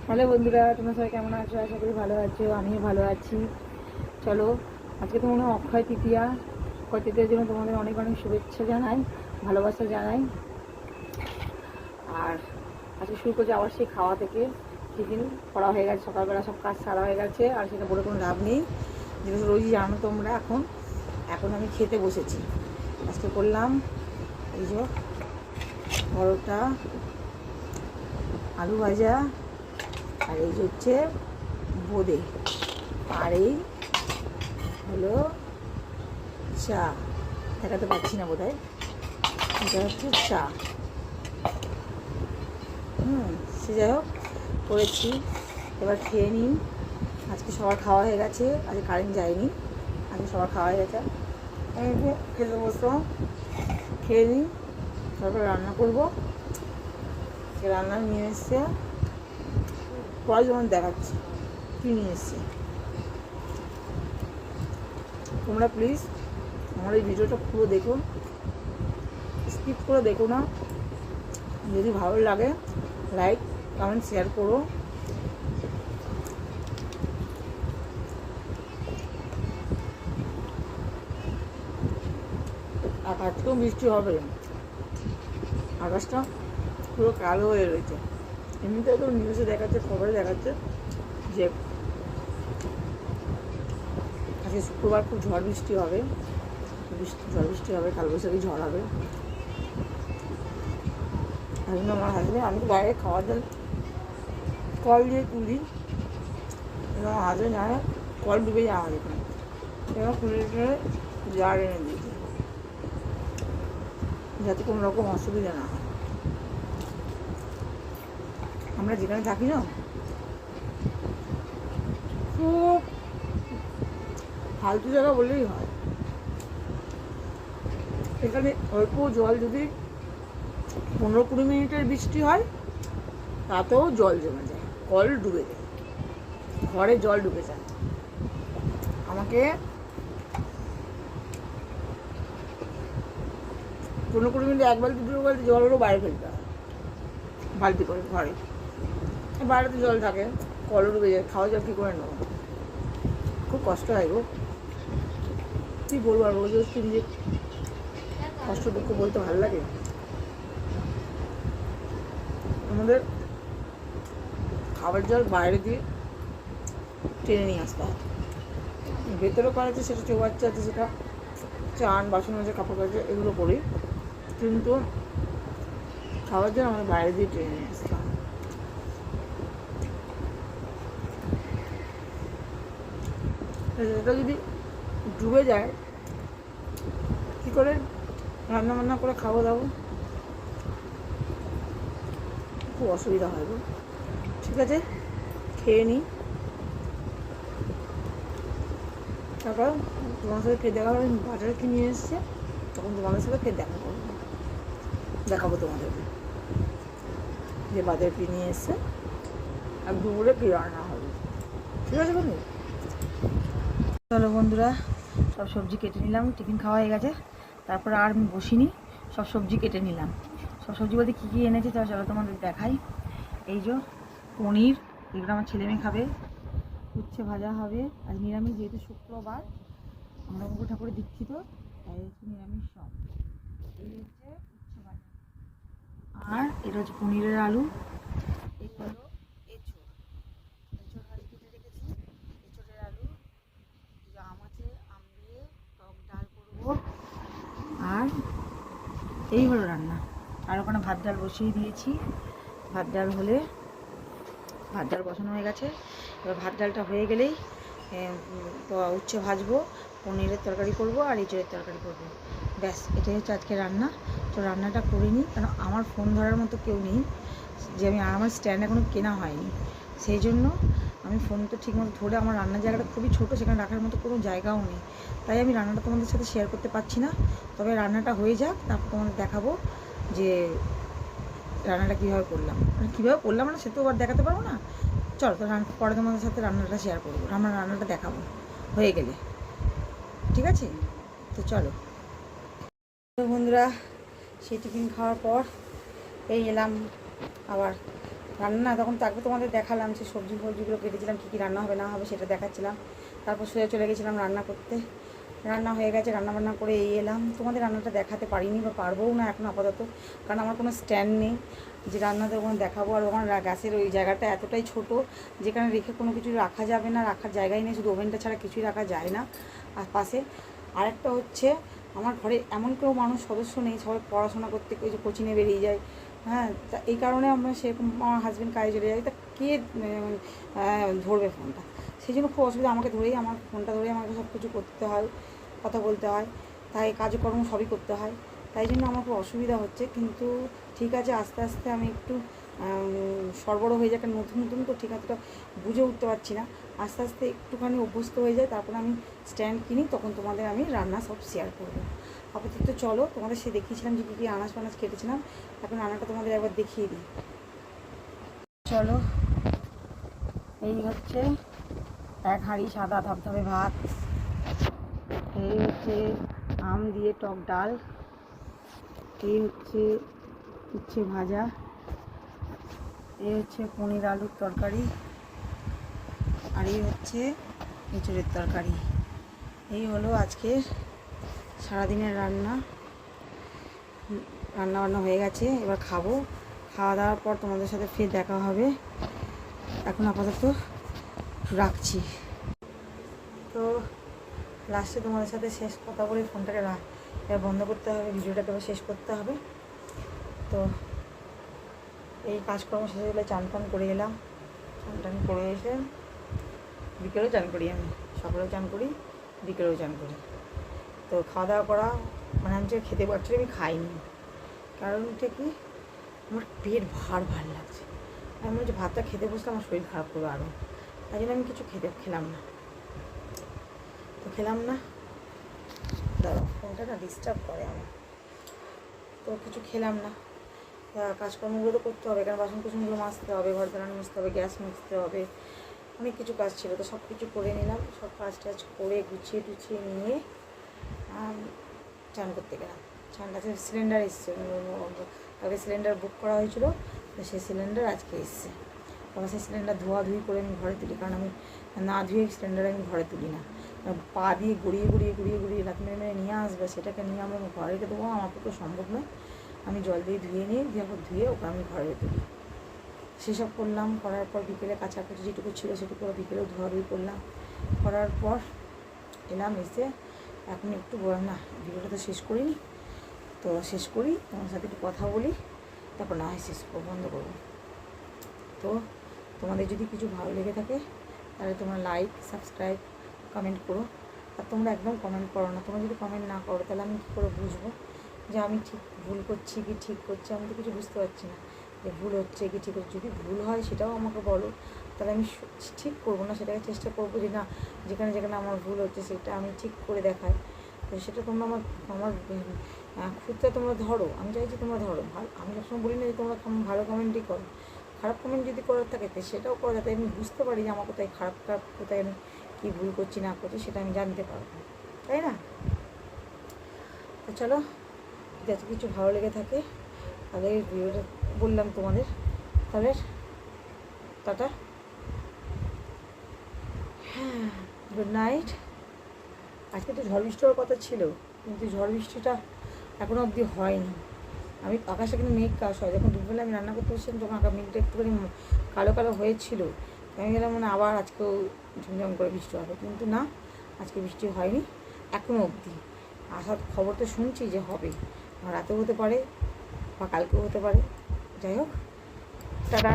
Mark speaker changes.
Speaker 1: Hello বন্ধুরা, তোমরা সবাই কেমন আছো? আশা করি ভালো আছো, আমিও ভালো আছি। চলো, আজকে তো মনে হয় অক্ষয় তৃতীয়া। অক্ষয় তৃতীয়ার জন্য তোমাদের অনেক অনেক শুভেচ্ছা জানাই, ভালোবাসা জানাই। আর আজকে শুরু করছি আবার সেই খাওয়া থেকে। টিফিন করা হয়ে গেছে, সকালবেলা সব কাজ সারা হয়ে গেছে, আর সেটা বলে কোনো লাভ নেই, যেটা রোজই জানো তোমরা। এখন আমি খেতে বসেছি। আজকে করলাম এই যে পরোটা, আলু ভাজা, আর এই যে হচ্ছে বোঁদে, আর এই হলো চা। দেখাতে পাচ্ছি না বোধ হয়, এটা হচ্ছে চা। সে যাই হোক, করেছি। এবার খেয়ে নিই। আজকে সবার খাওয়া হয়ে গেছে, আজকে কারেন্ট যায়নি, আজকে সবার খাওয়া হয়ে গেছে। এই যে খেতে বসো, খেয়ে নিই, তারপর রান্না করবো। সে রান্না নিয়ে এসছে, পরে যেমন দেখাচ্ছি কী নিয়ে এসছে। তোমরা প্লিজ আমার এই ভিডিওটা পুরো দেখো, স্কিপ করে দেখো না। যদি ভালো লাগে লাইক কমেন্ট শেয়ার করো। আর আজকেও বৃষ্টি হবে, আকাশটা পুরো কালো হয়ে রয়েছে। এমনিতে তো নিউজে দেখাচ্ছে, খবরে দেখাচ্ছে যে আজকে শুক্রবার খুব ঝড় বৃষ্টি হবে, কালবৈশাখী ঝড় হবে। আসলে আমার হাজবেন্ড, আমি তো বাইরে খাওয়ার জন্য কল দিয়ে তুলি, এবং আমার হাজবেন্ড জানে কল ডুবে যায় আমার এখানে, এবং তুলে জার এনে দিয়েছে যাতে কোনো রকম অসুবিধা না হয়। আমরা যেখানে থাকি না, খুব ফালতু জায়গা বললেই হয়। এখানে অল্প জল যদি 15-20 মিনিটের বৃষ্টি হয়, তাতেও জল জমে যায়, কল ডুবে যায়, ঘরে জল ডুবে যায়। আমাকে 15-20 মিনিটে 1 বালতি 2 বালতি জল হলেও বাইরে ফেলতে হয়, বালতি করে ঘরে। বাইরে তো জল থাকে, কলও ডুবে যায়, খাওয়া জল কী করে নেবো? খুব কষ্ট হয় গো, কী বলবো। আর রোজ রোজ নিজে কষ্ট দুঃখ বলতে ভালো লাগে? আমাদের খাবার জল বাইরে দিয়ে টেনে নিয়ে আসতে হয়। ভেতরে করা আছে সেটা চৌবাচ্চা আছে, সেটা চান বাসন মাজা কাপড় কাচা এগুলো করি, কিন্তু খাবার জল আমাদের বাইরে দিয়ে টেনে নিয়ে আসতে হয়। এটা যদি ডুবে যায়, কী করে রান্না বান্না করে খাবো দাবো? খুব অসুবিধা হয় গো। ঠিক আছে, খেয়ে নিই, তারপর তোমার সাথে ফের দেখা হবে। বাজারে কি নিয়ে এসছে, তখন তোমাদের সাথে ফের দেখাবো তোমাদেরকে যে বাজারে কি নিয়ে এসছে, আর দুপুরে কী রান্না হবে। ঠিক আছে বন্ধু? চলো বন্ধুরা, সব সবজি কেটে নিলাম, টিফিন খাওয়া হয়ে গেছে। তারপরে আর আমি বসিনি, সব সবজি কেটে নিলাম। সব সবজি বলতে কী কী এনেছে চলো তোমাদের দেখাই। এই যে পনির, এগুলো আমার ছেলে মেয়ে খাবে। উচ্ছে ভাজা হবে, আর নিরামিষ, যেহেতু শুক্রবার, আমরা গঙ্গা ঠাকুরে দীক্ষিত, তাই হচ্ছে নিরামিষ সব। এই হচ্ছে উচ্ছে ভাজা, আর এটা হচ্ছে পনিরের আলু। এই হলো এঁচোড়, ভাজি কেটে রেখেছি, এঁচোড়ের আলু। আম আছে, আম দিয়ে টক ডাল করবো। আর এই হলো রান্না। আর ওখানে ভাত ডাল বসিয়ে দিয়েছি, ভাত ডাল বসানো হয়ে গেছে। এবার ভাত ডালটা হয়ে গেলেই উচ্ছে ভাজবো, পনিরের তরকারি করব, আর এঁচোড়ের তরকারি করব। ব্যাস, এটাই হচ্ছে আজকে রান্না। তো রান্নাটা করে নিই, কারণ আমার ফোন ধরার মতো কেউ নেই, যে আমার স্ট্যান্ড এখনও কেনা হয়নি, সেই জন্য আমি ফোন তো ঠিকমতো ধরে, আমার রান্নার জায়গাটা খুবই ছোটো, সেখানে রাখার মতো কোনো জায়গাও নেই, তাই আমি রান্নাটা তোমাদের সাথে শেয়ার করতে পারছি না। তবে রান্নাটা হয়ে যাক, তারপর তোমাদের দেখাবো যে রান্নাটা কীভাবে করলাম, মানে কীভাবে করলাম না সে তো আবার দেখাতে পারবো না। চলো, তো পরে তোমাদের সাথে রান্নাটা শেয়ার করবো, আমার রান্নাটা দেখাবো হয়ে গেলে। ঠিক আছে, তো চলো বন্ধুরা, সেই টিফিন খাওয়ার পর এই এলাম আবার রান্না তখন তারপর তোমাদের দেখালাম যে সবজিগুলো কেটেছিলাম, কী কী রান্না হবে না হবে সেটা দেখাচ্ছিলাম। তারপর সোজা চলে গেছিলাম রান্না করতে। রান্না হয়ে গেছে, রান্নাবান্না করে এলাম। তোমাদের রান্নাটা দেখাতে পারিনি বা পারবও না এখন আপাতত, কারণ আমার কোনো স্ট্যান্ড নেই যে রান্নাতে ওখানে দেখাবো। আর আমার গ্যাসের ওই জায়গাটা এতটাই ছোট যেখানে রেখে কোনো কিছু রাখা যাবে না, রাখার জায়গায় নেই, শুধু ওভেনটা ছাড়া কিছুই রাখা যায় না। আর পাশে আরেকটা হচ্ছে, আমার ঘরে এমন কেউ মানুষ সদস্য নেই, সবাই পড়াশোনা করতে ওই যে কোচিংয়ে বেরিয়ে যায়। হ্যাঁ, তা এই কারণে আমরা সেরকম আমার হাজব্যান্ড কাজে চলে যাই, তা কে ধরবে ফোনটা? সেই জন্য খুব অসুবিধা, আমাকে ধরেই আমার ফোনটা ধরেই আমাকে সব কিছু করতে হয়, কথা বলতে হয়, তাই কাজকর্ম সবই করতে হয়। তাই জন্য আমার খুব অসুবিধা হচ্ছে, কিন্তু ঠিক আছে, আস্তে আস্তে আমি একটু সরবরাহ হয়ে যায়, কারণ নতুন নতুন তো ঠিক এতটা বুঝে উঠতে পারছি না। আস্তে আস্তে একটুখানি অভ্যস্ত হয়ে যায়, তারপরে আমি স্ট্যান্ড কিনি, তখন তোমাদের আমি রান্না সব শেয়ার করবো। আপাতত চলো, তোমাদের সে দেখিয়েছিলাম যে কী কী আনাজ ফানাজ কেটেছিলাম, এখন রান্নাটা তোমাদের একবার দেখিয়ে দিই। চলো, এই হচ্ছে এক হাঁড়ি সাদা ধবধবে ভাত, এই হচ্ছে আম দিয়ে টক ডাল, এই হচ্ছে উচ্ছে ভাজা, এই হচ্ছে পনির আলুর তরকারি, আর এই হচ্ছে এঁচুড়ের তরকারি। এই হলো আজকে সারাদিনের রান্না। রান্না হয়ে গেছে, এবার খাবো। খাওয়া দাওয়ার পর তোমাদের সাথে ফের দেখা হবে। এখন আপাতত রাখছি। তো লাস্টে তোমাদের সাথে শেষ কথা বলে ফোনটাকে এবার বন্ধ করতে হবে, ভিডিওটাকে এবার শেষ করতে হবে। তো এই কাজকর্ম শেষ হলে চান টান করে এলাম। চান টান করে এসে বিকেলেও চান করি, আমি সকালেও চান করি, বিকেলেও চান করি। তো খাওয়া দাওয়া করা মানে আমি যে খেতে পারছি আমি খাইনি, কারণটা কি, আমার পেট ভার লাগছে। আমি মনে হচ্ছে ভাতটা খেতে বসলে আমার শরীর খারাপ করবে আরও, তাই জন্য আমি কিছু খেলাম না। তো খেলাম না, দাঁড়া ফোনটা না ডিস্টার্ব করে আমার, তো কিছু খেলাম না। কাজকর্মগুলো তো করতে হবে, কারণ বাসন কুসনগুলো মাজতে হবে, ঘর দাঁড়ানো মুছতে হবে, গ্যাস মুছতে হবে, অনেক কিছু কাজ ছিল। তো সব কিছু করে নিলাম, সব কাজ টাজ করে গুছিয়ে টুছিয়ে নিয়ে চান করতে গেলাম। চান কাছে সিলিন্ডার এসছে, আগে সিলিন্ডার বুক করা হয়েছিল, তো সেই সিলিন্ডার আজকে এসছে। তখন সেই সিলিন্ডার ধোয়াধুয়ি করে আমি ঘরে তুলি, কারণ আমি না ধুয়ে সিলিন্ডার আমি ঘরে তুলি না। পা দিয়ে গড়িয়ে লাথ মেরে নিয়ে আসবে, সেটাকে নিয়ে আমরা ঘরে রেখে দেবো, আমার পক্ষে সম্ভব নয়। আমি জল দিয়ে ধুয়ে নিয়ে ধুয়ে ওকে আমি ঘরে তুলি। সেসব করলাম, করার পর বিকেলে কাচাকুচি যেটুকু ছিল সেটুকু বিকেলেও ধোয়াধুয়ি করলাম। করার পর এলাম, এসে এখন একটু না ভিডিওটা তো শেষ করিনি, তো শেষ করি, তোমার সাথে একটু কথা বলি, তারপর না হয় শেষ করবো, বন্ধ করবো। তো তোমাদের যদি কিছু ভালো লেগে থাকে তাহলে তোমরা লাইক, সাবস্ক্রাইব, কমেন্ট করো। আর তোমরা একদম কমেন্ট করো না, তোমরা যদি কমেন্ট না করো তাহলে আমি কী করে বুঝবো যে আমি ঠিক ভুল করছি কি ঠিক করছি? আমি তো কিছু বুঝতে পারছি না যে ভুল হচ্ছে কি ঠিক হচ্ছে। যদি ভুল হয় সেটাও আমাকে বলো, তাহলে আমি ঠিক করবো না, সেটাকে চেষ্টা করবো যে না, যেখানে যেখানে আমার ভুল হচ্ছে সেটা আমি ঠিক করে দেখাই। তো সেটা তোমরা আমার খুঁজতে তোমরা ধরো, আমি চাইছি তোমরা ধরো। আমি সবসময় বলি না যে তোমরা ভালো কমেন্টই করো, খারাপ কমেন্ট যদি করার থাকে সেটাও করো, যাতে আমি বুঝতে পারি যে আমার কোথায় খারাপ কোথায় আমি কী ভুল করছি না করছি সেটা আমি জানতে পারবো, তাই না? তো চলো, যাতে কিছু ভালো লেগে থাকে তাহলে এই ভিডিওটা বললাম তোমাদের, তাহলে টাটা, হ্যাঁ, গুড নাইট। আজকে তো ঝড় বৃষ্টি হওয়ার কথা ছিল, কিন্তু ঝড় বৃষ্টিটা এখনও অবধি হয়নি। আমি আকাশে কিন্তু মেঘ কাজ হয়, যখন দুপুরবেলা আমি রান্না করতে বসছিলাম তখন মেঘটা একটুখানি কালো কালো হয়েছিল, আমি গেলাম মানে আবার আজকেও ঝমঝম করে বৃষ্টি হবে, কিন্তু না, আজকে বৃষ্টি হয়নি এখনও অবধি। আসার খবর তো শুনছি যে হবে, রাতেও হতে পারে বা কালকেও হতে পারে। যাই হোক, টাটা।